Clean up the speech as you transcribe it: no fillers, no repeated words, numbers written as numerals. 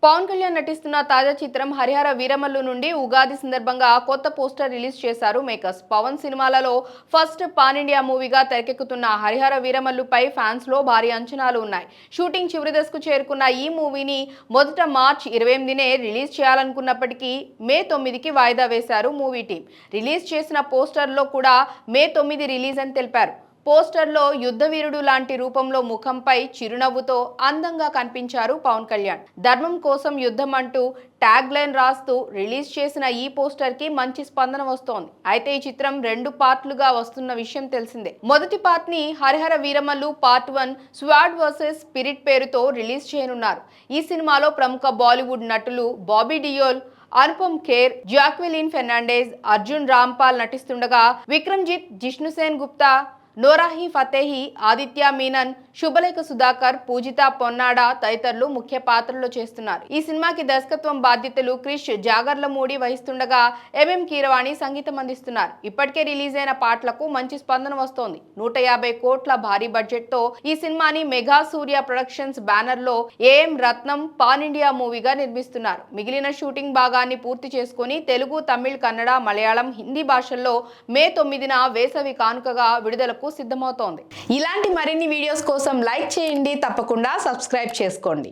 పవన్ కళ్యాణ్ నటిస్తున్న తాజా చిత్రం హరిహర వీరమల్లు నుండి ఉగాది సందర్భంగా కొత్త పోస్టర్ రిలీజ్ చేశారు మేకర్స్. పవన్ సినిమాలలో ఫస్ట్ పాన్ ఇండియా మూవీగా తెరకెక్కుతున్న హరిహర వీరమల్లుపై ఫ్యాన్స్ లో భారీ అంచనాలు ఉన్నాయి. షూటింగ్ చివరి దశకు చేరుకున్న ఈ మూవీని మొదట మార్చి 28నే రిలీజ్ చేయాలనుకున్నప్పటికీ మే 9కి వాయిదా వేశారు మూవీ టీం. రిలీజ్ చేసిన పోస్టర్లో కూడా మే 9 రిలీజ్ అని తెలిపారు. పోస్టర్లో యుద్ధవీరుడు లాంటి రూపంలో ముఖంపై చిరునవ్వుతో అందంగా కనిపించారు పవన్ కళ్యాణ్. ధర్మం కోసం యుద్ధం అంటూ ట్యాగ్ లైన్ రాస్తూ రిలీజ్ చేసిన ఈ పోస్టర్ కి మంచి స్పందన వస్తోంది. అయితే ఈ చిత్రం 2 పార్ట్లుగా వస్తున్న విషయం తెలిసిందే. మొదటి పార్ట్ ని Harihara Veeramallu part 1 sword versus spirit పేరుతో రిలీజ్ చేయనున్నారు. ఈ సినిమాలో ప్రముఖ బాలీవుడ్ నటులు బాబీ డియోల్, అనుపమ్ ఖేర్, జాక్వెలిన్ ఫెర్నాండెజ్, అర్జున్ రాంపాల్ నటిస్తుండగా విక్రమ్జిత్, జిష్ణుసేన్ గుప్తా, నోరాహి ఫతేహి, ఆదిత్య మీనన్, శుభలేఖ సుధాకర్, పూజిత పొన్నాడ తదితరులు ముఖ్య పాత్రల్లో చేస్తున్నారు. ఈ సినిమాకి దర్శకత్వం బాధ్యతలు క్రిష్ జాగర్లమూడి వహిస్తుండగా ఎంఎం కీరవాణి సంగీతం అందిస్తున్నారు. ఇప్పటికే రిలీజ్ అయిన పాటలకు మంచి స్పందన వస్తోంది. 150 కోట్ల భారీ బడ్జెట్ తో ఈ సినిమాని మెగా సూర్య ప్రొడక్షన్స్ బ్యానర్ లో ఏఎం రత్నం పాన్ ఇండియా మూవీగా నిర్మిస్తున్నారు. మిగిలిన షూటింగ్ భాగాన్ని పూర్తి చేసుకుని తెలుగు, తమిళ్, కన్నడ, మలయాళం, హిందీ భాషల్లో మే 9న వేసవి కానుకగా విడుదలకు సిద్ధమవుతోంది. ఇలాంటి మరిన్ని వీడియోస్ కోసం లైక్ చేయండి, తప్పకుండా సబ్స్క్రైబ్ చేసుకోండి.